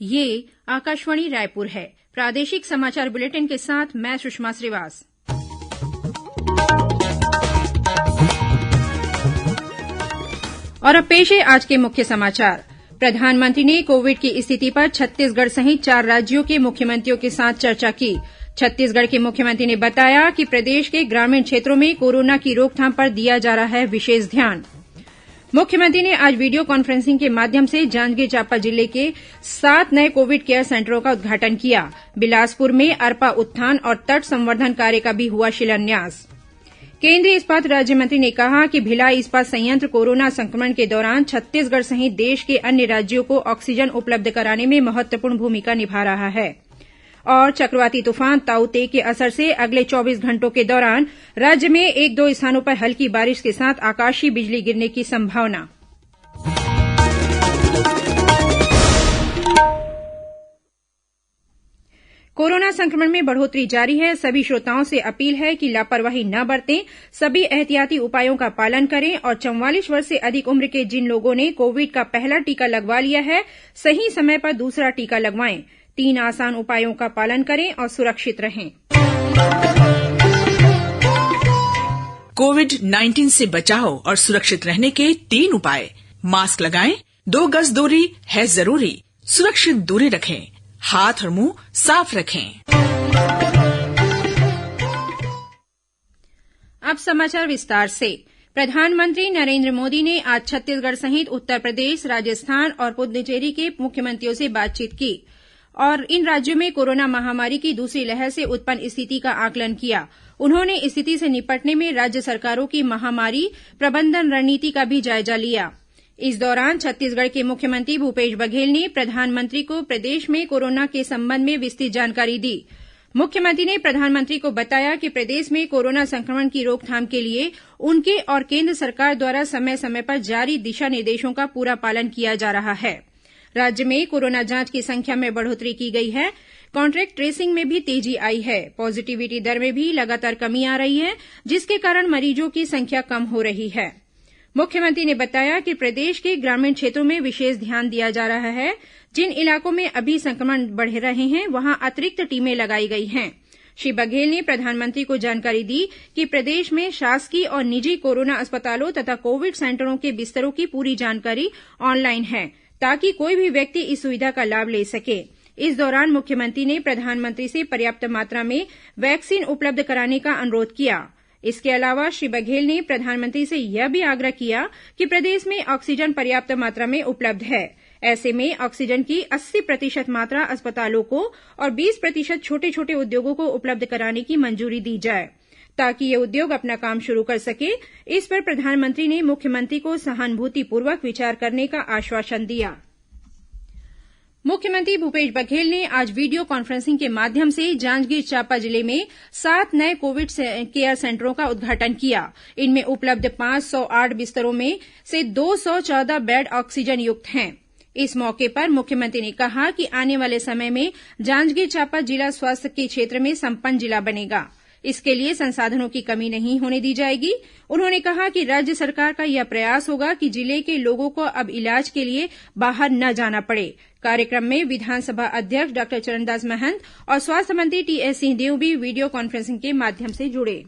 ये आकाशवाणी रायपुर है। प्रादेशिक समाचार बुलेटिन के साथ मैं सुषमा श्रीवास। और अब पेश है आज के मुख्य समाचार। प्रधानमंत्री ने कोविड की स्थिति पर छत्तीसगढ़ सहित 4 राज्यों के मुख्यमंत्रियों के साथ चर्चा की। छत्तीसगढ़ के मुख्यमंत्री ने बताया कि प्रदेश के ग्रामीण क्षेत्रों में कोरोना की रोकथाम पर दिया जा रहा है विशेष ध्यान। मुख्यमंत्री ने आज वीडियो कॉन्फ्रेंसिंग के माध्यम से जांजगीर चांपा जिले के 7 नए कोविड केयर सेंटरों का उद्घाटन किया। बिलासपुर में अरपा उत्थान और तट संवर्धन कार्य का भी हुआ शिलान्यास। केंद्रीय इस्पात राज्यमंत्री ने कहा कि भिलाई इस्पात संयंत्र कोरोना संक्रमण के दौरान छत्तीसगढ़ सहित देश के अन्य राज्यों को ऑक्सीजन उपलब्ध कराने में महत्वपूर्ण भूमिका निभा रहा है। और चक्रवाती तूफान ताऊ-ते के असर से अगले 24 घंटों के दौरान राज्य में 1-2 स्थानों पर हल्की बारिश के साथ आकाशीय बिजली गिरने की संभावना। कोरोना संक्रमण में बढ़ोत्तरी जारी है। सभी श्रोताओं से अपील है कि लापरवाही न बरतें, सभी एहतियाती उपायों का पालन करें और 44 वर्ष से अधिक उम्र के जिन लोगों ने कोविड का पहला टीका लगवा लिया है, सही समय पर दूसरा टीका लगवाएं। 3 आसान उपायों का पालन करें और सुरक्षित रहें। कोविड-19 से बचाव और सुरक्षित रहने के 3 उपाय। मास्क लगाएं, 2 गज दूरी है जरूरी, सुरक्षित दूरी रखें, हाथ और मुंह साफ रखें। अब समाचार विस्तार से। प्रधानमंत्री नरेंद्र मोदी ने आज छत्तीसगढ़ सहित उत्तर प्रदेश, राजस्थान और पुडुचेरी के मुख्यमंत्रियों से बातचीत की और इन राज्यों में कोरोना महामारी की दूसरी लहर से उत्पन्न स्थिति का आकलन किया। उन्होंने स्थिति से निपटने में राज्य सरकारों की महामारी प्रबंधन रणनीति का भी जायजा लिया। इस दौरान छत्तीसगढ़ के मुख्यमंत्री भूपेश बघेल ने प्रधानमंत्री को प्रदेश में कोरोना के संबंध में विस्तृत जानकारी दी। मुख्यमंत्री ने प्रधानमंत्री को बताया कि प्रदेश में कोरोना संक्रमण की रोकथाम के लिए उनके और केंद्र सरकार द्वारा समय समय पर जारी दिशा निर्देशों का पूरा पालन किया जा रहा है। राज्य में कोरोना जांच की संख्या में बढ़ोत्तरी की गई है। कॉन्ट्रैक्ट ट्रेसिंग में भी तेजी आई है। पॉजिटिविटी दर में भी लगातार कमी आ रही है, जिसके कारण मरीजों की संख्या कम हो रही है। मुख्यमंत्री ने बताया कि प्रदेश के ग्रामीण क्षेत्रों में विशेष ध्यान दिया जा रहा है। जिन इलाकों में अभी संक्रमण बढ़ रहे हैं, वहां अतिरिक्त टीमें लगाई गई हैं। श्री बघेल ने प्रधानमंत्री को जानकारी दी कि प्रदेश में शासकीय और निजी कोरोना अस्पतालों तथा कोविड सेंटरों के बिस्तरों की पूरी जानकारी ऑनलाइन है, ताकि कोई भी व्यक्ति इस सुविधा का लाभ ले सके। इस दौरान मुख्यमंत्री ने प्रधानमंत्री से पर्याप्त मात्रा में वैक्सीन उपलब्ध कराने का अनुरोध किया। इसके अलावा श्री बघेल ने प्रधानमंत्री से यह भी आग्रह किया कि प्रदेश में ऑक्सीजन पर्याप्त मात्रा में उपलब्ध है। ऐसे में ऑक्सीजन की 80% मात्रा अस्पतालों को और 20% छोटे छोटे उद्योगों को उपलब्ध कराने की मंजूरी दी जाए, ताकि ये उद्योग अपना काम शुरू कर सके। इस पर प्रधानमंत्री ने मुख्यमंत्री को सहानुभूतिपूर्वक विचार करने का आश्वासन दिया। मुख्यमंत्री भूपेश बघेल ने आज वीडियो कॉन्फ्रेंसिंग के माध्यम से जांजगीर चांपा जिले में 7 नए कोविड केयर सेंटरों का उद्घाटन किया। इनमें उपलब्ध 508 बिस्तरों में से 214 बेड ऑक्सीजन युक्त हैं। इस मौके पर मुख्यमंत्री ने कहा कि आने वाले समय में जांजगीर चांपा जिला स्वास्थ्य के क्षेत्र में संपन्न जिला बनेगा। इसके लिए संसाधनों की कमी नहीं होने दी जाएगी। उन्होंने कहा कि राज्य सरकार का यह प्रयास होगा कि जिले के लोगों को अब इलाज के लिए बाहर न जाना पड़े। कार्यक्रम में विधानसभा अध्यक्ष डॉक्टर चरणदास महंत और स्वास्थ्य मंत्री टीएस सिंहदेव भी वीडियो कॉन्फ्रेंसिंग के माध्यम से जुड़े।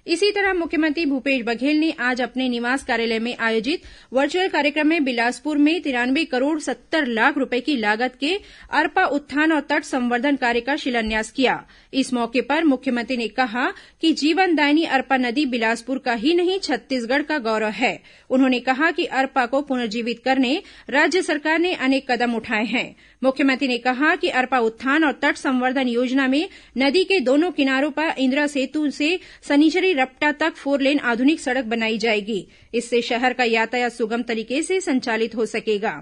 इसी तरह मुख्यमंत्री भूपेश बघेल ने आज अपने निवास कार्यालय में आयोजित वर्चुअल कार्यक्रम में बिलासपुर में 93 करोड़ 70 लाख रूपये की लागत के अरपा उत्थान और तट संवर्धन कार्य का शिलान्यास किया। इस मौके पर मुख्यमंत्री ने कहा कि जीवनदायिनी अरपा नदी बिलासपुर का ही नहीं, छत्तीसगढ़ का गौरव है। उन्होंने कहा कि अरपा को पुनर्जीवित करने राज्य सरकार ने अनेक कदम उठाए हैं। मुख्यमंत्री ने कहा कि अरपा उत्थान और तट संवर्धन योजना में नदी के दोनों किनारों पर इंदिरा सेतु से शनिचरी रपटा तक 4 लेन आधुनिक सड़क बनाई जाएगी। इससे शहर का यातायात सुगम तरीके से संचालित हो सकेगा।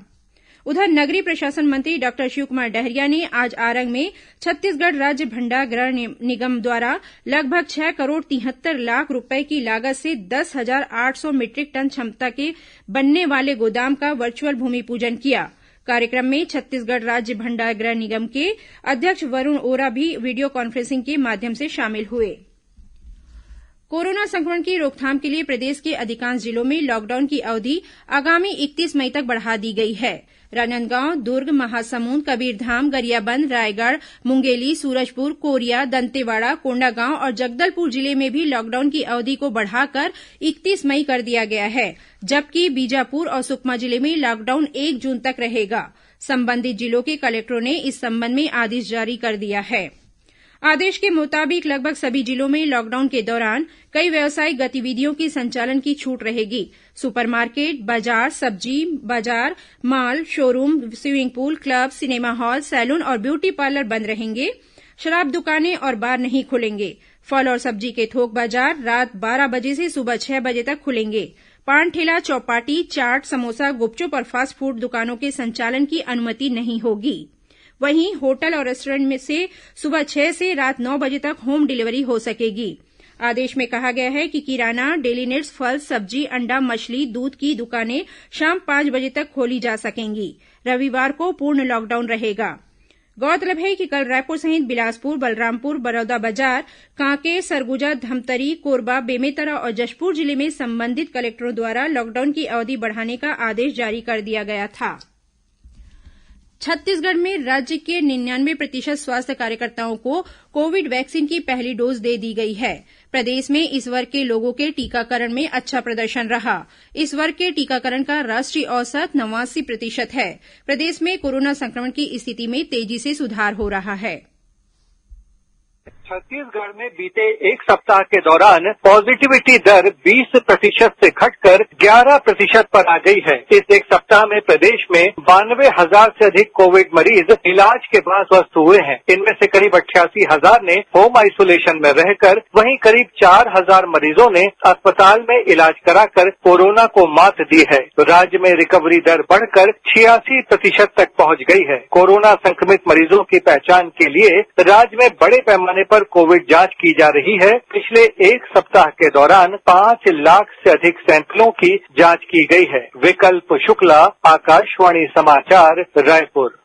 उधर नगरीय प्रशासन मंत्री डॉक्टर शिवकुमार डहरिया ने आज आरंग में छत्तीसगढ़ राज्य भंडार निगम द्वारा लगभग 6 करोड़ 73 लाख रूपये की लागत से 10,800 मीट्रिक टन क्षमता के बनने वाले गोदाम का वर्चुअल भूमि पूजन किया। कार्यक्रम में छत्तीसगढ़ राज्य भंडार गृह निगम के अध्यक्ष वरुण ओरा भी वीडियो कॉन्फ्रेंसिंग के माध्यम से शामिल हुए। कोरोना संक्रमण की रोकथाम के लिए प्रदेश के अधिकांश जिलों में लॉकडाउन की अवधि आगामी 31 मई तक बढ़ा दी गई है। राजनांदगांव, दुर्ग, महासमुंद, कबीरधाम, गरियाबंद, रायगढ़, मुंगेली, सूरजपुर, कोरिया, दंतेवाड़ा, कोंडागांव और जगदलपुर जिले में भी लॉकडाउन की अवधि को बढ़ाकर 31 मई कर दिया गया है, जबकि बीजापुर और सुकमा जिले में लॉकडाउन 1 जून तक रहेगा। संबंधित जिलों के कलेक्टरों ने इस संबंध में आदेश जारी कर दिया है। आदेश के मुताबिक लगभग सभी जिलों में लॉकडाउन के दौरान कई व्यावसायिक गतिविधियों की संचालन की छूट रहेगी। सुपरमार्केट, बाजार, सब्जी बाजार, mall, showroom, swimming pool, club, cinema hall, salon और ब्यूटी पार्लर बंद रहेंगे। शराब दुकानें और बार नहीं खुलेंगे। फल और सब्जी के थोक बाजार रात 12 बजे से सुबह 6 बजे तक खुलेंगे। पान ठेला, चौपाटी, चाट, समोसा, गुपचुप और फास्ट फूड दुकानों के संचालन की अनुमति नहीं होगी। वहीं होटल और रेस्टोरेंट में से सुबह 6 से रात 9 बजे तक होम डिलीवरी हो सकेगी। आदेश में कहा गया है कि किराना, डेली नीड्स, फल, सब्जी, अंडा, मछली, दूध की दुकानें शाम 5 बजे तक खोली जा सकेंगी। रविवार को पूर्ण लॉकडाउन रहेगा। गौरतलब है कि कल रायपुर सहित बिलासपुर, बलरामपुर, बलौदाबाजार, कांकेर, सरगुजा, धमतरी, कोरबा, बेमेतरा और जशपुर जिले में संबंधित कलेक्टरों द्वारा लॉकडाउन की अवधि बढ़ाने का आदेश जारी कर दिया गया था। छत्तीसगढ़ में राज्य के 99% स्वास्थ्य कार्यकर्ताओं को कोविड वैक्सीन की पहली डोज दे दी गई है। प्रदेश में इस वर्ग के लोगों के टीकाकरण में अच्छा प्रदर्शन रहा। इस वर्ग के टीकाकरण का राष्ट्रीय औसत 89% है। प्रदेश में कोरोना संक्रमण की स्थिति में तेजी से सुधार हो रहा है। छत्तीसगढ़ में बीते एक सप्ताह के दौरान पॉजिटिविटी दर 20% से घटकर 11% पर आ गई है। इस एक सप्ताह में प्रदेश में 92,000 से अधिक कोविड मरीज इलाज के बाद स्वस्थ हुए हैं। इनमें से करीब 88,000 ने होम आइसोलेशन में रहकर, वहीं करीब 4,000 मरीजों ने अस्पताल में इलाज कराकर कोरोना को मात दी है। राज्य में रिकवरी दर बढ़कर 86% तक पहुंच गई है। कोरोना संक्रमित मरीजों की पहचान के लिए राज्य में बड़े पैमाने पर कोविड जांच की जा रही है। पिछले एक सप्ताह के दौरान 5 लाख से अधिक सैंपलों की जांच की गई है। विकल्प शुक्ला, आकाशवाणी समाचार, रायपुर।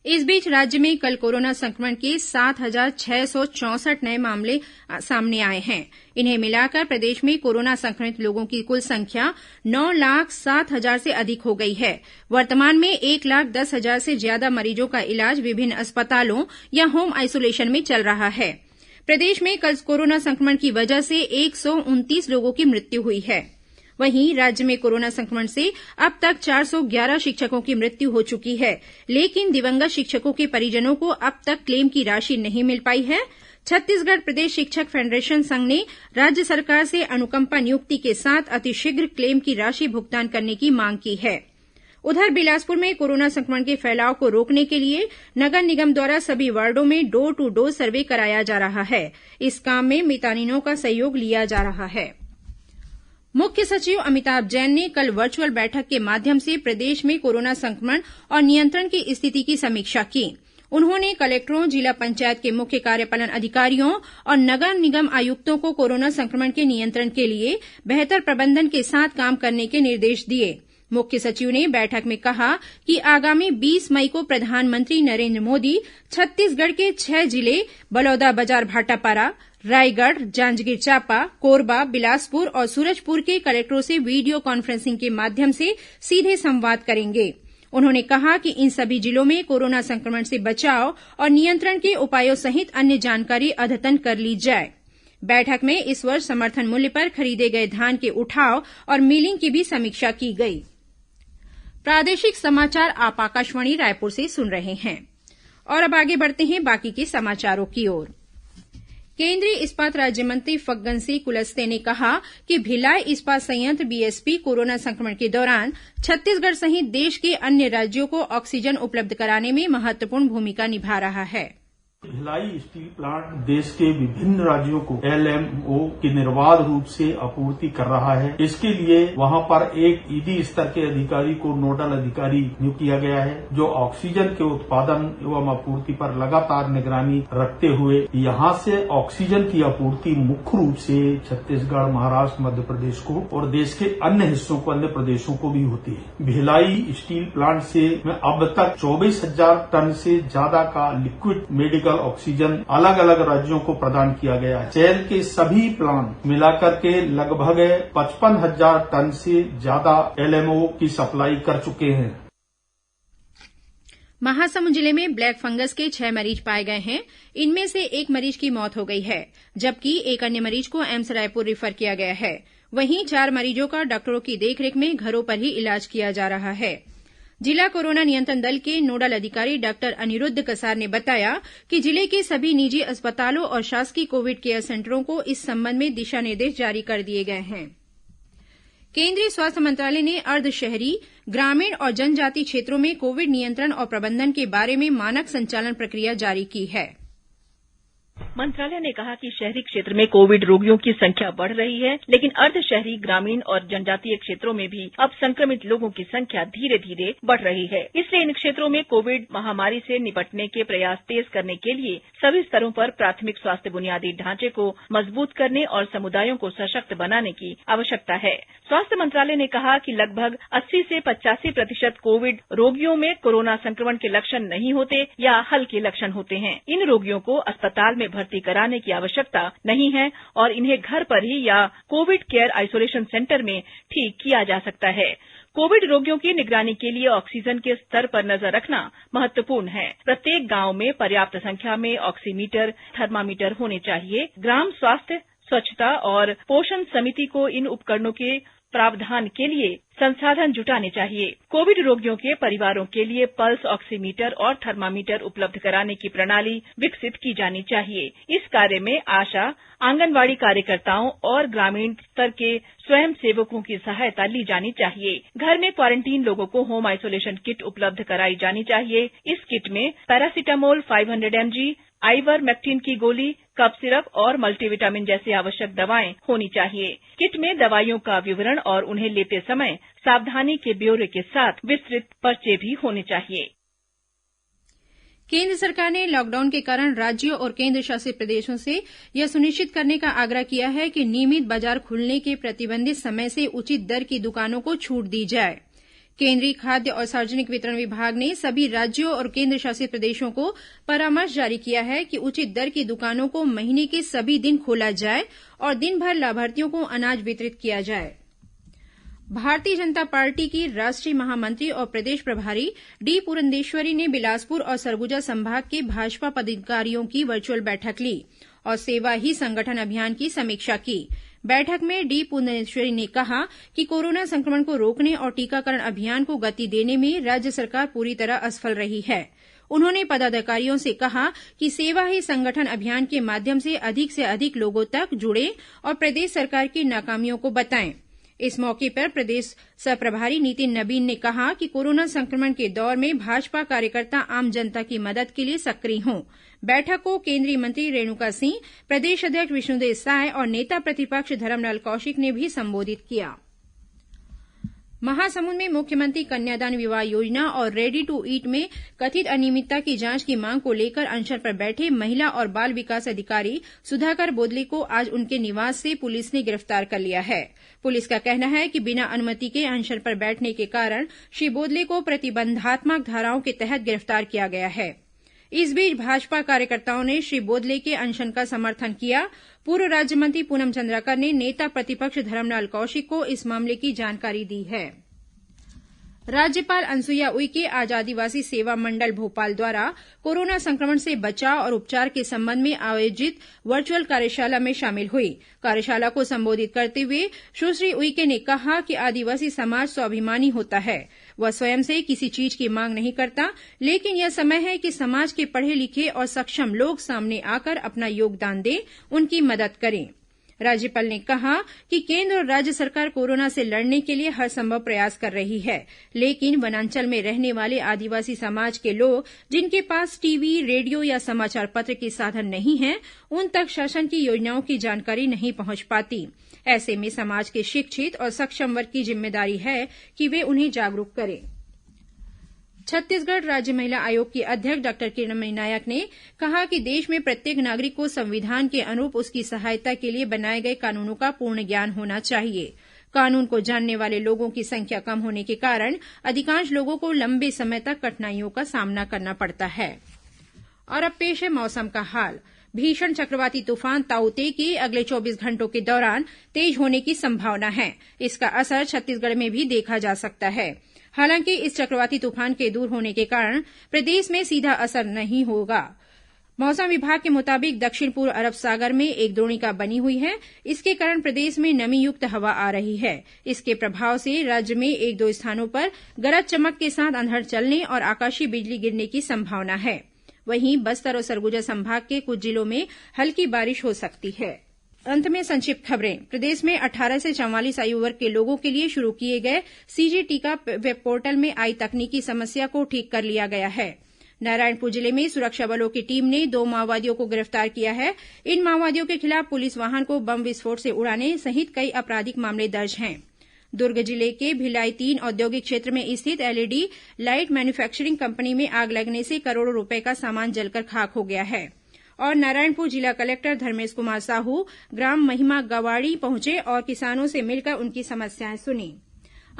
इस बीच राज्य में कल कोरोना संक्रमण के 7,664 नए मामले सामने आए हैं। इन्हें मिलाकर प्रदेश में कोरोना संक्रमित लोगों की कुल संख्या 9,07,000 से अधिक हो गई है। वर्तमान में 1,10,000 से ज्यादा मरीजों का इलाज विभिन्न अस्पतालों या होम आइसोलेशन में चल रहा है। प्रदेश में कल कोरोना संक्रमण की वजह से 129 लोगों की मृत्यु हुई है। वहीं राज्य में कोरोना संक्रमण से अब तक 411 शिक्षकों की मृत्यु हो चुकी है, लेकिन दिवंगत शिक्षकों के परिजनों को अब तक क्लेम की राशि नहीं मिल पाई है। छत्तीसगढ़ प्रदेश शिक्षक फेडरेशन संघ ने राज्य सरकार से अनुकंपा नियुक्ति के साथ अतिशीघ्र क्लेम की राशि भुगतान करने की मांग की है। उधर बिलासपुर में कोरोना संक्रमण के फैलाव को रोकने के लिए नगर निगम द्वारा सभी वार्डों में डोर टू डोर सर्वे कराया जा रहा है। इस काम में मितानिनों का सहयोग लिया जा रहा है। मुख्य सचिव अमिताभ जैन ने कल वर्चुअल बैठक के माध्यम से प्रदेश में कोरोना संक्रमण और नियंत्रण की स्थिति की समीक्षा की। उन्होंने कलेक्टरों, जिला पंचायत के मुख्य कार्यपालन अधिकारियों और नगर निगम आयुक्तों को कोरोना संक्रमण के नियंत्रण के लिए बेहतर प्रबंधन के साथ काम करने के निर्देश दिए। मुख्य सचिव ने बैठक में कहा कि आगामी 20 मई को प्रधानमंत्री नरेंद्र मोदी छत्तीसगढ़ के 6 जिले बलौदाबाजार, भाटापारा, रायगढ़, जांजगीर चांपा, कोरबा, बिलासपुर और सूरजपुर के कलेक्टरों से वीडियो कॉन्फ्रेंसिंग के माध्यम से सीधे संवाद करेंगे। उन्होंने कहा कि इन सभी जिलों में कोरोना संक्रमण से बचाव और नियंत्रण के उपायों सहित अन्य जानकारी अद्यतन कर ली जाए। बैठक में इस वर्ष समर्थन मूल्य पर खरीदे गए धान के उठाव और मिलिंग की भी समीक्षा की गई। प्रादेशिक समाचार आप आकाशवाणी रायपुर से सुन रहे हैं और अब आगे बढ़ते हैं बाकी के समाचारों की ओर। केंद्रीय इस्पात राज्य मंत्री फग्गन सिंह कुलस्ते ने कहा कि भिलाई इस्पात संयंत्र बीएसपी कोरोना संक्रमण के दौरान छत्तीसगढ़ सहित देश के अन्य राज्यों को ऑक्सीजन उपलब्ध कराने में महत्वपूर्ण भूमिका निभा रहा है। भिलाई स्टील प्लांट देश के विभिन्न राज्यों को एलएमओ की निर्बाध रूप से आपूर्ति कर रहा है। इसके लिए वहां पर एक ईडी स्तर के अधिकारी को नोडल अधिकारी नियुक्त किया गया है, जो ऑक्सीजन के उत्पादन एवं आपूर्ति पर लगातार निगरानी रखते हुए यहां से ऑक्सीजन की आपूर्ति मुख्य रूप से छत्तीसगढ़, महाराष्ट्र, मध्य प्रदेश को और देश के अन्य हिस्सों को, अन्य प्रदेशों को भी होती है। भिलाई स्टील प्लांट से अब तक 24,000 टन से ज्यादा का लिक्विड मेडिकल मेडिकल ऑक्सीजन अलग अलग राज्यों को प्रदान किया गया है। सेल के सभी प्लांट मिलाकर के लगभग 55,000 टन से ज्यादा एलएमओ की सप्लाई कर चुके हैं। महासमुंद जिले में ब्लैक फंगस के 6 मरीज पाए गए हैं। इनमें से एक मरीज की मौत हो गई है, जबकि एक अन्य मरीज को एम्स रायपुर रिफर किया गया है। वहीं 4 मरीजों का डॉक्टरों की देखरेख में घरों पर ही इलाज किया जा रहा है। जिला कोरोना नियंत्रण दल के नोडल अधिकारी डॉक्टर अनिरुद्ध कसार ने बताया कि जिले के सभी निजी अस्पतालों और शासकीय कोविड केयर सेंटरों को इस संबंध में दिशा निर्देश जारी कर दिए गए हैं। केंद्रीय स्वास्थ्य मंत्रालय ने अर्ध शहरी, ग्रामीण और जनजातीय क्षेत्रों में कोविड नियंत्रण और प्रबंधन के बारे में मानक संचालन प्रक्रिया जारी की है। मंत्रालय ने कहा कि शहरी क्षेत्र में कोविड रोगियों की संख्या बढ़ रही है, लेकिन अर्ध शहरी, ग्रामीण और जनजातीय क्षेत्रों में भी अब संक्रमित लोगों की संख्या धीरे धीरे बढ़ रही है। इसलिए इन क्षेत्रों में कोविड महामारी से निपटने के प्रयास तेज करने के लिए सभी स्तरों पर प्राथमिक स्वास्थ्य बुनियादी ढांचे को मजबूत करने और समुदायों को सशक्त बनाने की आवश्यकता है। स्वास्थ्य मंत्रालय ने कहा कि लगभग 80 से 85% कोविड रोगियों में कोरोना संक्रमण के लक्षण नहीं होते या हल्के लक्षण होते हैं। इन रोगियों को अस्पताल में भर्ती कराने की आवश्यकता नहीं है और इन्हें घर पर ही या कोविड केयर आइसोलेशन सेंटर में ठीक किया जा सकता है। कोविड रोगियों की निगरानी के लिए ऑक्सीजन के स्तर पर नजर रखना महत्वपूर्ण है। प्रत्येक गांव में पर्याप्त संख्या में ऑक्सीमीटर, थर्मामीटर होने चाहिए। ग्राम स्वास्थ्य, स्वच्छता और पोषण समिति को इन उपकरणों के प्रावधान के लिए संसाधन जुटाने चाहिए। कोविड रोगियों के परिवारों के लिए पल्स ऑक्सीमीटर और थर्मामीटर उपलब्ध कराने की प्रणाली विकसित की जानी चाहिए। इस कार्य में आशा, आंगनवाड़ी कार्यकर्ताओं और ग्रामीण स्तर के स्वयं सेवकों की सहायता ली जानी चाहिए। घर में क्वारंटीन लोगों को होम आइसोलेशन किट उपलब्ध कराई जानी चाहिए। इस किट में पैरासीटामोल 500 mg, आइवरमेक्टिन की गोली, कफ सिरप और मल्टीविटामिन जैसी आवश्यक दवाएं होनी चाहिए। किट में दवाइयों का विवरण और उन्हें लेते समय सावधानी के ब्यौरे के साथ विस्तृत पर्चे भी होने चाहिए। केंद्र सरकार ने लॉकडाउन के कारण राज्यों और केंद्र शासित प्रदेशों से यह सुनिश्चित करने का आग्रह किया है कि नियमित बाजार खुलने के प्रतिबंधित समय से उचित दर की दुकानों को छूट दी जाए। केंद्रीय खाद्य और सार्वजनिक वितरण विभाग ने सभी राज्यों और केंद्र शासित प्रदेशों को परामर्श जारी किया है कि उचित दर की दुकानों को महीने के सभी दिन खोला जाए और दिन भर लाभार्थियों को अनाज वितरित किया जाए। भारतीय जनता पार्टी की राष्ट्रीय महामंत्री और प्रदेश प्रभारी डी पुरंदेश्वरी ने बिलासपुर और सरगुजा संभाग के भाजपा पदाधिकारियों की वर्चुअल बैठक ली और सेवा ही संगठन अभियान की समीक्षा की। बैठक में डी पुरंदेश्वरी ने कहा कि कोरोना संक्रमण को रोकने और टीकाकरण अभियान को गति देने में राज्य सरकार पूरी तरह असफल रही है। उन्होंने पदाधिकारियों से कहा कि सेवा ही संगठन अभियान के माध्यम से अधिक लोगों तक जुड़े और प्रदेश सरकार की नाकामियों को बताएं। इस मौके पर प्रदेश सह प्रभारी नितिन नबीन ने कहा कि कोरोना संक्रमण के दौर में भाजपा कार्यकर्ता आम जनता की मदद के लिए सक्रिय हों। बैठक को केंद्रीय मंत्री रेणुका सिंह, प्रदेश अध्यक्ष विष्णुदेव साय और नेता प्रतिपक्ष धरमलाल कौशिक ने भी संबोधित किया। महासमुंद में मुख्यमंत्री कन्यादान विवाह योजना और रेडी टू ईट में कथित अनियमितता की जांच की मांग को लेकर अनशन पर बैठे महिला और बाल विकास अधिकारी सुधाकर बोदले को आज उनके निवास से पुलिस ने गिरफ्तार कर लिया है। पुलिस का कहना है कि बिना अनुमति के अनशन पर बैठने के कारण श्री बोदले को प्रतिबंधात्मक धाराओं के तहत गिरफ्तार किया गया है। इस बीच भाजपा कार्यकर्ताओं ने श्री बोदले के अनशन का समर्थन किया। पूर्व राज्य मंत्री पूनम चंद्राकर ने नेता प्रतिपक्ष धरमलाल कौशिक को इस मामले की जानकारी दी है। राज्यपाल अनुसुईया उइके आज आदिवासी सेवा मंडल भोपाल द्वारा कोरोना संक्रमण से बचाव और उपचार के संबंध में आयोजित वर्चुअल कार्यशाला में शामिल हुई। कार्यशाला को संबोधित करते हुए सुश्री उइके ने कहा कि आदिवासी समाज स्वाभिमानी होता है। वह स्वयं से किसी चीज की मांग नहीं करता, लेकिन यह समय है कि समाज के पढ़े लिखे और सक्षम लोग सामने आकर अपना योगदान दें, उनकी मदद करें। राज्यपाल ने कहा कि केंद्र और राज्य सरकार कोरोना से लड़ने के लिए हर संभव प्रयास कर रही है, लेकिन वनांचल में रहने वाले आदिवासी समाज के लोग जिनके पास टीवी, रेडियो या समाचार पत्र के साधन नहीं हैं, उन तक शासन की योजनाओं की जानकारी नहीं पहुंच पाती। ऐसे में समाज के शिक्षित और सक्षम वर्ग की जिम्मेदारी है कि वे उन्हें जागरूक करें। छत्तीसगढ़ राज्य महिला आयोग की अध्यक्ष डॉक्टर किरणमयी नायक ने कहा कि देश में प्रत्येक नागरिक को संविधान के अनुरूप उसकी सहायता के लिए बनाए गए कानूनों का पूर्ण ज्ञान होना चाहिए। कानून को जानने वाले लोगों की संख्या कम होने के कारण अधिकांश लोगों को लंबे समय तक कठिनाइयों का सामना करना पड़ता है। और अब पेश है मौसम का हाल। भीषण चक्रवाती तूफान ताऊ-ते के अगले 24 घंटों के दौरान तेज होने की संभावना है। इसका असर छत्तीसगढ़ में भी देखा जा सकता है। हालांकि इस चक्रवाती तूफान के दूर होने के कारण प्रदेश में सीधा असर नहीं होगा। मौसम विभाग के मुताबिक दक्षिण पूर्व अरब सागर में एक द्रोणिका बनी हुई है। इसके कारण प्रदेश में नमी युक्त हवा आ रही है। इसके प्रभाव से राज्य में एक दो स्थानों पर गरज चमक के साथ अंधड़ चलने और आकाशीय बिजली गिरने की संभावना है। वहीं बस्तर और सरगुजा संभाग के कुछ जिलों में हल्की बारिश हो सकती है। अंत में संक्षिप्त खबरें। प्रदेश में 18 से 44 आयु वर्ग के लोगों के लिए शुरू किए गए सीजी टीका वेब पोर्टल में आई तकनीकी समस्या को ठीक कर लिया गया है। नारायणपुर जिले में सुरक्षा बलों की टीम ने 2 माओवादियों को गिरफ्तार किया है। इन माओवादियों के खिलाफ पुलिस वाहन को बम विस्फोट से उड़ाने सहित कई आपराधिक मामले दर्ज हैं। दुर्ग जिले के भिलाई 3 औद्योगिक क्षेत्र में स्थित एलईडी लाइट मैन्युफैक्चरिंग कंपनी में आग लगने से करोड़ों रुपए का सामान जलकर खाक हो गया है। और नारायणपुर जिला कलेक्टर धर्मेश कुमार साहू ग्राम महिमा गवाड़ी पहुंचे और किसानों से मिलकर उनकी समस्याएं सुनी।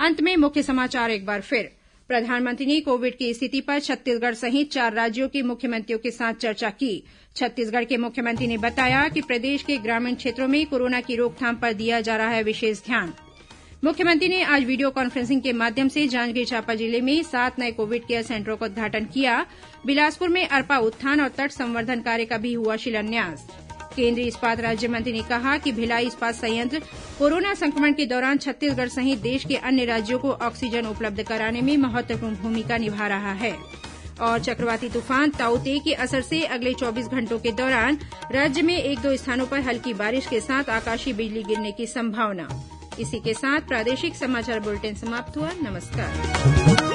अंत में मुख्य समाचार एक बार फिर। प्रधानमंत्री ने कोविड की स्थिति पर छत्तीसगढ़ सहित 4 राज्यों के मुख्यमंत्रियों के साथ चर्चा की। छत्तीसगढ़ के मुख्यमंत्री ने बताया कि प्रदेश के ग्रामीण क्षेत्रों में कोरोना की रोकथाम पर दिया जा रहा है विशेष ध्यान। मुख्यमंत्री ने आज वीडियो कॉन्फ्रेंसिंग के माध्यम से जांजगीर चांपा जिले में 7 नए कोविड केयर सेंटरों का उद्घाटन किया। बिलासपुर में अरपा उत्थान और तट संवर्धन कार्य का भी हुआ शिलान्यास। केंद्रीय इस्पात राज्य मंत्री ने कहा कि भिलाई इस्पात संयंत्र कोरोना संक्रमण के दौरान छत्तीसगढ़ सहित देश के अन्य राज्यों को ऑक्सीजन उपलब्ध कराने में महत्वपूर्ण भूमिका निभा रहा है। और चक्रवाती तूफान ताऊ-ते के असर से अगले 24 घंटों के दौरान राज्य में एक दो स्थानों पर हल्की बारिश के साथ आकाशीय बिजली गिरने की संभावना। इसी के साथ प्रादेशिक समाचार बुलेटिन समाप्त हुआ। नमस्कार।